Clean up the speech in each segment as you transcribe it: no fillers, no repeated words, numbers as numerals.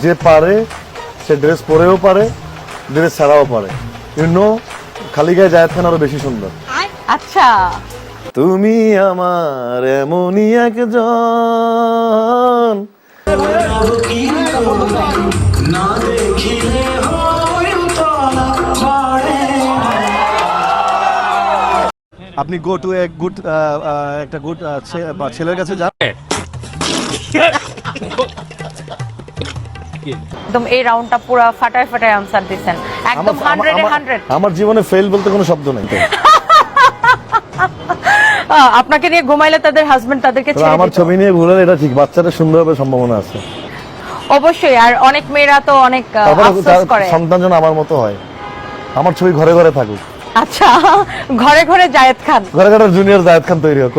যে পারে সে ড্রেস পরেও পারে, ড্রেস ছাড়াও পারে। খালি গায়ে জায়েদ খান আরো বেশি সুন্দর। আচ্ছা, তুমি আমার এমনই একজন। আপনি গো টু এ গুড একটা গুড ছেলের কাছে যান। একদম এই রাউন্ডটা পুরো ফাটায় ফাটায় আনসার দিবেন, একদম 100 এ 100। আমার জীবনে ফেল বলতে কোনো শব্দ নাই। আপনাকে নিয়ে ঘুমাইলে তাদের হাজবেন্ড তাদেরকে ছেড়ে আমার দিত। ছবি নিয়ে ঘুরে এটা ঠিক, বাচ্চাটা সুন্দর হবে সম্ভাবনা আছে অবশ্যই। আর অনেক মেয়েরা তো অনেক আফসোস করে সন্তান যেন আমার মতো হয়, আমার ছবি ঘরে ঘরে থাকুক। আচ্ছা, ঘরে ঘরে জায়েদ খান, ঘরে ঘরে জুনিয়র জায়েদ খান তৈরি হোক।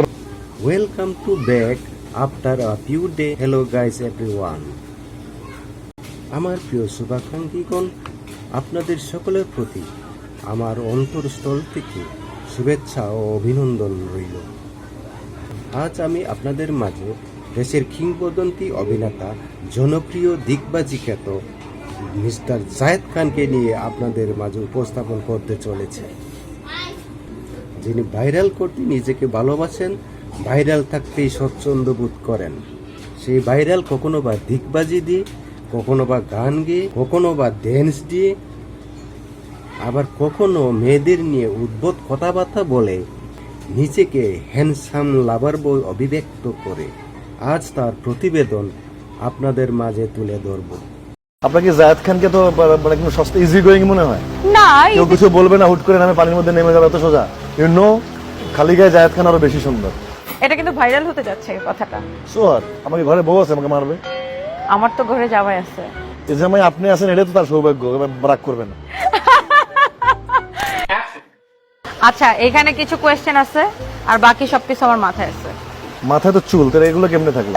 Welcome to back after a few days. Hello guys everyone. আমার প্রিয় শুভাকাঙ্ক্ষীগণ, আপনাদের সকলের প্রতি আমার অন্তরস্থল থেকে শুভেচ্ছা ও অভিনন্দন রইল। আজ আমি আপনাদের মাঝে দেশের কিংবদন্তি অভিনেতা, জনপ্রিয় দিগ্বাজি খ্যাত মিস্টার জায়েদ খানকে নিয়ে আপনাদের মাঝে উপস্থাপন করতে চলেছে, যিনি ভাইরাল করতে নিজেকে ভালোবাসেন, ভাইরাল থাকতেই স্বচ্ছন্দ বোধ করেন। সেই ভাইরাল কখনো বা দিকবাজি দিয়ে, কখনো বা গান গেয়ে, কখনো বা ড্যান্স দিয়ে, আবার কখনো মেয়েদের নিয়ে উদ্ভট কথাবার্তা বলে নিজেকে হ্যান্ডসাম লাভার বই অভিব্যক্ত করে আজ তার প্রতিবেদন আপনাদের মাঝে তুলে ধরব। আপনাকে জায়েদ খানকে তো মানে কোনো সস্তা ইজি গোয়িং মনে হয়? না, কেউ কিছু বলবে না, হুট করে নামে পানির মধ্যে নেমে যাবে এত সোজা। খালি গায়ে জায়েদ খান আরো বেশি সুন্দর। এটা কিন্তু ভাইরাল হতে যাচ্ছে এই কথাটা। সোয়ার আমাকে ঘরে বউ আছে, আমাকে মারবে। আমার তো ঘরে যাওয়াই আছে। এই যে আপনি আছেন, এটা তো তার সৌভাগ্য, রাগ করবেন না। আচ্ছা, এখানে কিছু কোয়েশ্চেন আছে আর বাকি সবকিছু আমার মাথায় আছে। মাথায় তো চুল, তাহলে এগুলো কেমনে থাকলো?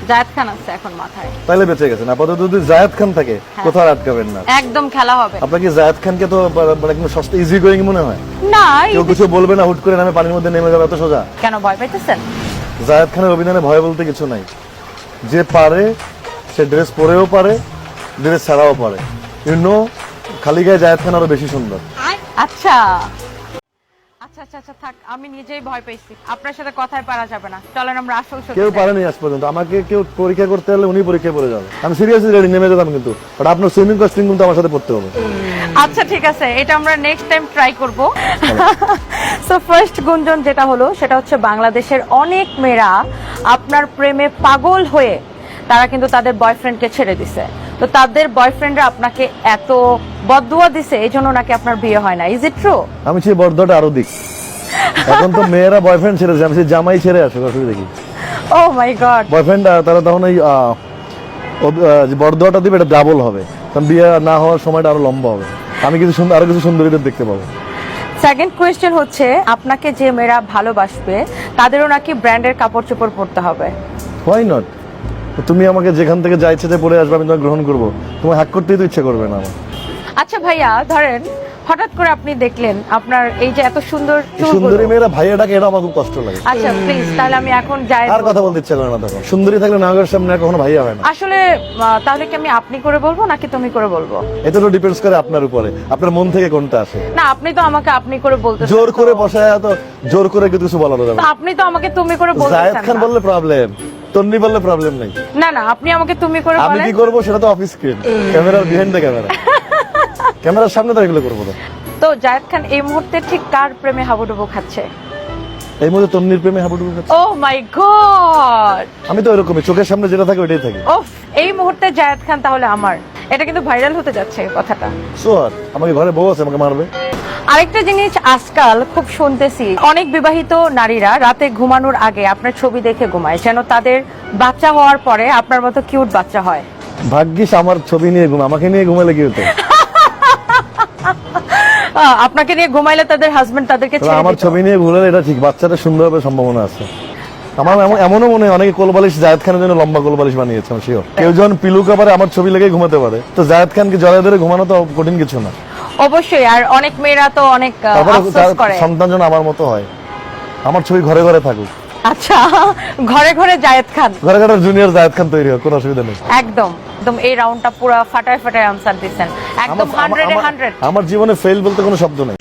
জায়েদ খান আছে এখন মাথায়, তাইলে বেঁচে গেছেন। আপাতত যদি জায়েদ খান থাকে, কোথাও আটকাবেন না, একদম খেলা হবে। আপনাকে জায়েদ খানকে তো মানে কোনো সস্তা ইজি গোয়িং মনে হয়? না, কেউ কিছু বলবে না, হুট করে নামে পানির মধ্যে নেমে যাবে এত সোজা। কেন ভয় পাইতেছেন? জায়েদ খানের অভিধানে ভয় বলতে কিছু নাই। যে পারে সে ড্রেস পরেও পারে, ড্রেস ছাড়াও পারে। খালি গায়ে জায়েদ খান আরো বেশি সুন্দর। আচ্ছা আচ্ছা আচ্ছা আচ্ছা, থাক, আমি নিজেই ভয় পেয়েছি। আপনার সাথে কথায় পারা যাবে না, চলেন আমরা আসল সত্যি। কেউ পারেনি আজ পর্যন্ত। আমাকে কেউ পরীক্ষা করতে হলে উনি পরীক্ষা পড়ে যাবে। আমি সিরিয়াসলি রেডি, নেমে যেতাম, কিন্তু বাট আপনার সুইমিং কস্টিং কিন্তু আমার সাথে পড়তে হবে। আচ্ছা ঠিক আছে, এটা আমরা নেক্সট টাইম ট্রাই করব। সো ফার্স্ট গুঞ্জন যেটা হলো সেটা হচ্ছে বাংলাদেশের অনেক মেয়েরা আপনার প্রেমে পাগল হয়ে তারা কিন্তু তাদের বয়ফ্রেন্ডকে ছেড়ে দিছে। তো তাদের বয়ফ্রেন্ডরা আপনাকে এত বদদুয়া দিছে, এই জন্য নাকি আপনার বিয়ে হয় না। Is it true? আমি সেই বর্ধটা আরো দিক। এখন তো মেয়েরা বয়ফ্রেন্ড ছেড়েছে, আমি সেই জামাই ছেড়ে আসে, অসুবিধা কি? ও মাই গড। বয়ফ্রেন্ড তারা তখন ওই যে বর্ধটা দিবে, এটা ডাবল হবে, কারণ বিয়ে না হওয়ার সময়টা আরো লম্বা হবে। আমি কিছু সুন্দর, আরো কিছু সুন্দরীদের দেখতে পাবো। সেকেন্ড কোয়েশ্চেন হচ্ছে, আপনাকে যে মেয়েরা ভালোবাসবে তাদেরও নাকি ব্র্যান্ডের কাপড় চোপড় পরতে হবে। Why not? তুমি আমাকে যেখান থেকে যা ইচ্ছে পরে আসবে, আমি তোমাকে গ্রহণ করবো। তোমার হ্যাক করতেই তো ইচ্ছে করবে না আমার। আচ্ছা ভাইয়া, ধরেন হঠাৎ করে আপনি দেখলেন আপনার এই যে এত সুন্দর চুলগুলো। সুন্দরী মেয়েরা ভাইয়া ডাকে, এটা আমার খুব কষ্ট লাগে। আচ্ছা প্লিজ, তাহলে আমি এখন যাই। আর কথা বলতে ইচ্ছা করে না তখন। সুন্দরী থাকলে নাগরের সামনে আর কখনো ভাইয়া হয় না। আসলে তাহলে কি আমি আপনি করে বলবো নাকি তুমি করে বলবো? এটা তো ডিপেন্ডস করে আপনার উপরে, আপনার মন থেকে কোনটা আসে। না, আপনি তো আমাকে আপনি করে বলতেছেন। জোর করে বসায় তো, জোর করে কিছু বলানো যাবে তো না। আপনি তো আমাকে তুমি করে জায়েদ বলতেছেন খান না। বললে প্রবলেম, তন্নি বললে প্রবলেম নাই। না না, আপনি আমাকে তুমি করে আমি বলেন। কি করবো সেটা তো অফিস স্ক্রিন, ক্যামেরার বিহাইন্ড দ্য ক্যামেরা। ক্যামেরার সামনে তো এগুলো করবো না। তো জায়েদ খান এই মুহূর্তে ঠিক কার প্রেমে হাবুডুবু খাচ্ছে? এই মধ্যে তন্নির প্রেমে হাবুডুবু খাচ্ছে। ও মাই গড। আমি তো এরকমই, চোখের সামনে যেটা থাকে ওইটাই থাকি। ওফ, এই মুহূর্তে জায়েদ খান তাহলে আমার। এটা কিন্তু ভাইরাল হতে যাচ্ছে এই কথাটা। সোয়ার আমাকে ঘরে বউ আছে, আমাকে মারবে। আরেকটা জিনিস আজকাল খুব শুনতেছি, অনেক বিবাহিত নারীরা রাতে ঘুমানোর আগে আপনার ছবি দেখে ঘুমায়, যেন তাদের বাচ্চা হওয়ার পরে আপনার মতো কিউট বাচ্চা হয়। ভাগ্যিস আমার ছবি নিয়ে আমাকে নিয়ে ঘুমালে কি হতো? আপনাকে নিয়ে ঘুমাইলে তাদের হাজবেন্ড তাদেরকে ছেড়ে আমার দিত। ছবি নিয়ে ঘুরলে এটা ঠিক, বাচ্চাটা সুন্দর হবে সম্ভাবনা আছে। আমার এমনও মনে হয় অনেকে কোলবালিশ জায়েদ খানের জন্য লম্বা কোলবালিশ বানিয়েছে, আমি শিওর। কেউ যখন পিলু কাপড়ে আমার ছবি লেগে ঘুমাতে পারে, তো জায়েদ খানকে জড়ায় ধরে ঘুমানো তো কঠিন কিছু না। অবশ্যই। আর অনেক মেয়েরা তো অনেক তারপরে আফসোস করে। সন্তান যেন আমার মতো হয়, আমার ছবি ঘরে ঘরে থাকুক। আচ্ছা, ঘরে ঘরে জায়েদ খান, ঘরে ঘরে জুনিয়র জায়েদ খান তৈরি হোক, কোনো অসুবিধা নেই। একদম। একদম এই রাউন্ডটা পুরো ফাটায় ফাটায় আনসার দিচ্ছেন, একদম 100 এ 100। আমার জীবনে ফেল বলতে কোনো শব্দ নেই।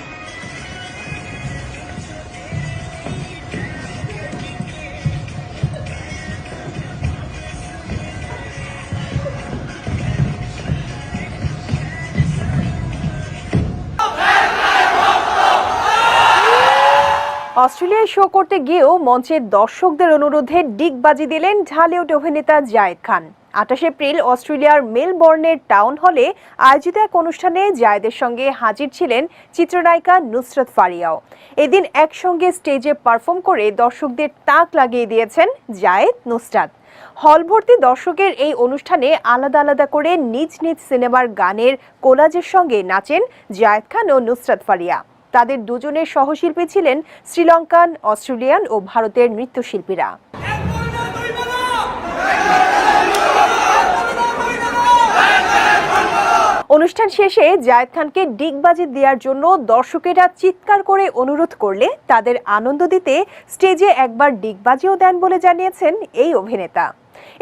অস্ট্রেলিয়ায় শো করতে গিয়েও মঞ্চের দর্শকদের অনুরোধে ডিগবাজি দিলেন ঢালিউড অভিনেতা জায়েদ খান। 28 এপ্রিল অস্ট্রেলিয়ার মেলবোর্নের টাউন হলে আয়োজিত এক অনুষ্ঠানে জায়েদের সঙ্গে হাজির ছিলেন চিত্রনায়িকা নুসরাত ফারিয়াও। এদিন একসঙ্গে স্টেজে পারফর্ম করে দর্শকদের তাক লাগিয়ে দিয়েছেন জায়েদ, নুসরাত। হল ভর্তি দর্শকের এই অনুষ্ঠানে আলাদা আলাদা করে নিজ নিজ সিনেমার গানের কোলাজের সঙ্গে নাচেন জায়েদ খান ও নুসরাত ফারিয়া। তাদের দুজনের সহশিল্পী ছিলেন শ্রীলঙ্কান, অস্ট্রেলিয়ান ও ভারতের নৃত্যশিল্পীরা। অনুষ্ঠান শেষে জায়েদ খানকে ডিগবাজি দেওয়ার জন্য দর্শকেরা চিৎকার করে অনুরোধ করলে তাদের আনন্দ দিতে স্টেজে একবার ডিগবাজিও দেন বলে জানিয়েছেন এই অভিনেতা।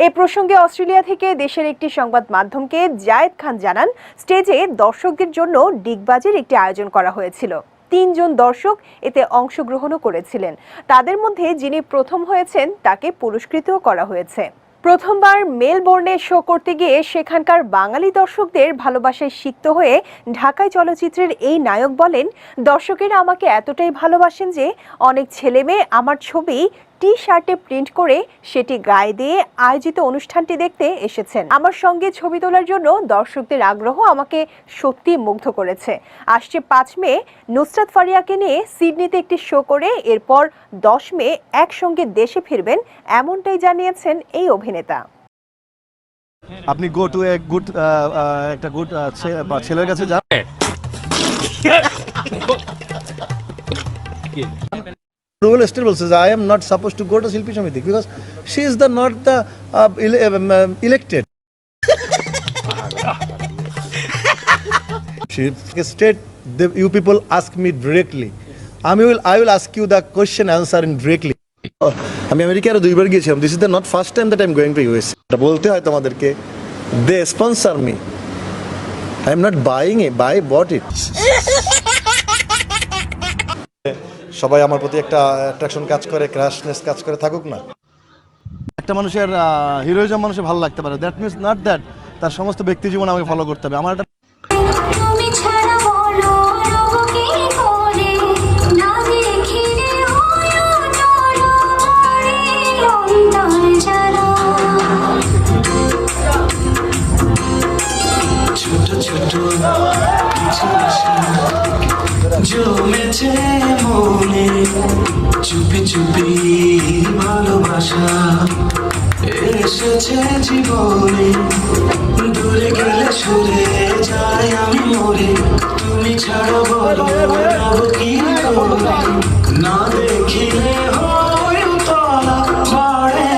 এই প্রসঙ্গে অস্ট্রেলিয়া থেকে দেশের একটি সংবাদ মাধ্যমকে জায়েদ খান জানান, স্টেজে দর্শকদের জন্য ডিগবাজির একটি আয়োজন করা হয়েছিল। 3 জন দর্শক এতে অংশগ্রহণও করেছিলেন। তাদের মধ্যে যিনি প্রথম হয়েছেন তাকে পুরস্কৃতও করা হয়েছে। প্রথমবার মেলবোর্নে শো করতে গিয়ে সেখানকার বাঙালি দর্শকদের ভালোবাসায় সিক্ত হয়ে ঢাকায় চলচ্চিত্রের এই নায়ক বলেন, দর্শকেরা আমাকে এতটাই ভালোবাসেন যে অনেক ছেলে মেয়ে আমার ছবি টি শার্টে প্রিন্ট করে সেটি গায়ে দিয়ে আয়োজিত অনুষ্ঠানটি দেখতে এসেছেন। আমার সঙ্গে ছবি তোলার জন্য দর্শকদের আগ্রহ আমাকে সত্যি মুগ্ধ করেছে। আসছে 5 মে নুসরাত ফারিয়াকে নিয়ে সিডনিতে একটি শো করে এরপর 10 মে একসঙ্গে দেশে ফিরবেন, এমনটাই জানিয়েছেন এই অভিনেতা। আপনি গো টু এ গুড একটা গুড ছেলের কাছে যান, Rural Estate says, I am not supposed to go to Shilpi Samiti because she is not the elected. Shilpi State, you people ask me directly. I will ask you the question answer in directly. আমি America আরো 2 বার গিয়েছিলাম। This is the not first time that I am going to US. এটা বলতে হয় তোমাদেরকে, they sponsor me. I am not buying it, bought it. সবাই আমার প্রতি একটা অ্যাট্রাকশন কাজ করে, ক্রাশনেস কাজ করে, থাকুক না। একটা মানুষের হিরোইজম মানুষের ভালো লাগতে পারে, দ্যাট মিনস নট দ্যাট তার সমস্ত ব্যক্তি জীবন আমাকে ফলো করতে হবে। আমার একটা জমেছে মনে চুপি চুপি ভালোবাসা এসেছে জীবনে, দূরে গেলে সরে যাই আমি মরে, তুমি ছাড়া বলো যাব কি করে, না দেখিলে হয় তলা বাড়ে।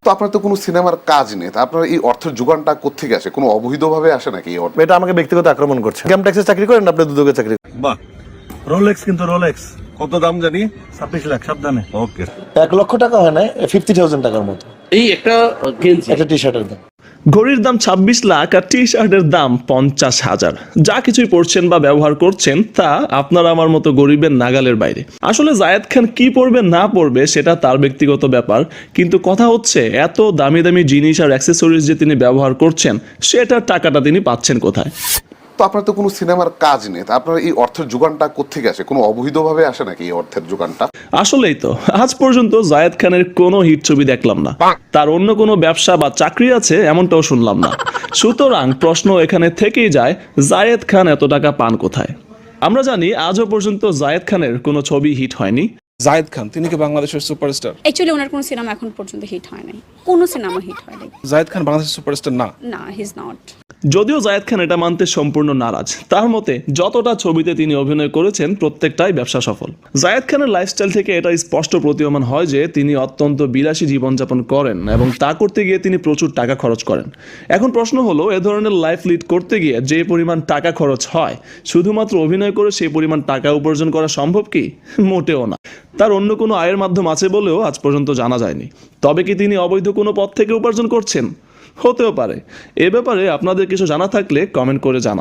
তো আপনার তো কোনো সিনেমার কাজ নেই, তা আপনার এই অর্থের যোগানটা কোত্থেকে আসে? কোনো অবৈধভাবে আসে নাকি এই অর্থ? এটা আমাকে ব্যক্তিগত আক্রমণ করছে। ইনকাম ট্যাক্সে চাকরি করেন আপনি, দুদকে চাকরি করেন। বাহ, রোলেক্স, কিন্তু রোলেক্স কত দাম জানি? 26 লাখ, সাবধানে। ওকে, 1 লক্ষ টাকা হয় না, 50,000 টাকার মতো এই একটা গেঞ্জি, একটা টি শার্টের দাম। ঘড়ির দাম 26 লাখ আর টি শার্টের দাম 50,000। যা কিছুই পড়ছেন বা ব্যবহার করছেন তা আপনার আমার মতো গরিবের নাগালের বাইরে। আসলে জায়েদ খান কি পড়বে না পড়বে সেটা তার ব্যক্তিগত ব্যাপার, কিন্তু কথা হচ্ছে এত দামি দামি জিনিস আর অ্যাক্সেসরিজ যে তিনি ব্যবহার করছেন সেটার টাকাটা তিনি পাচ্ছেন কোথায়? তো আপনার তো কোনো সিনেমার কাজ নেই, তা আপনার এই অর্থের যোগানটা কোত্থেকে আসে? কোনো অবৈধভাবে আসে নাকি এই অর্থের যোগানটা? আসলেই তো আজ পর্যন্ত জায়েদ খানের কোনো হিট ছবি দেখলাম না, তার অন্য কোনো ব্যবসা বা চাকরি আছে এমনটাও শুনলাম না। সুতরাং প্রশ্ন এখানে থেকেই যায়, জায়েদ খান এত টাকা পান কোথায়? আমরা জানি আজও পর্যন্ত জায়েদ খানের কোনো ছবি হিট হয়নি। জায়েদ খান তিনি কি বাংলাদেশের সুপারস্টার? অ্যাকচুয়ালি ওনার কোনো সিনেমা এখন পর্যন্ত হিট হয় নাই, কোনো সিনেমা হিট হয় নাই। জায়েদ খান বাংলাদেশের সুপারস্টার না, না, হি ইজ নট। যদিও জায়েদ খান এটা মানতে সম্পূর্ণ নারাজ। তার মতে যতটা ছবিতে তিনি অভিনয় করেছেন প্রত্যেকটাই ব্যবসা সফল। জায়েদ খানের লাইফস্টাইল থেকে এটা স্পষ্ট প্রতীয়মান হয় যে তিনি অত্যন্ত বিলাসী জীবনযাপন করেন এবং তা করতে গিয়ে তিনি প্রচুর টাকা খরচ করেন। এখন প্রশ্ন হলো, এ ধরনের লাইফ লিড করতে গিয়ে যে পরিমাণ টাকা খরচ হয়, শুধুমাত্র অভিনয় করে সেই পরিমাণ টাকা উপার্জন করা সম্ভব কি? মোটেও না। তার অন্য কোনো আয়ের মাধ্যম আছে বলেও আজ পর্যন্ত জানা যায়নি। তবে কি তিনি অবৈধ কোনো পথ থেকে উপার্জন করছেন? হতেও পারে। এ ব্যাপারে আপনাদের কিছু জানা থাকলে কমেন্ট করে জানান।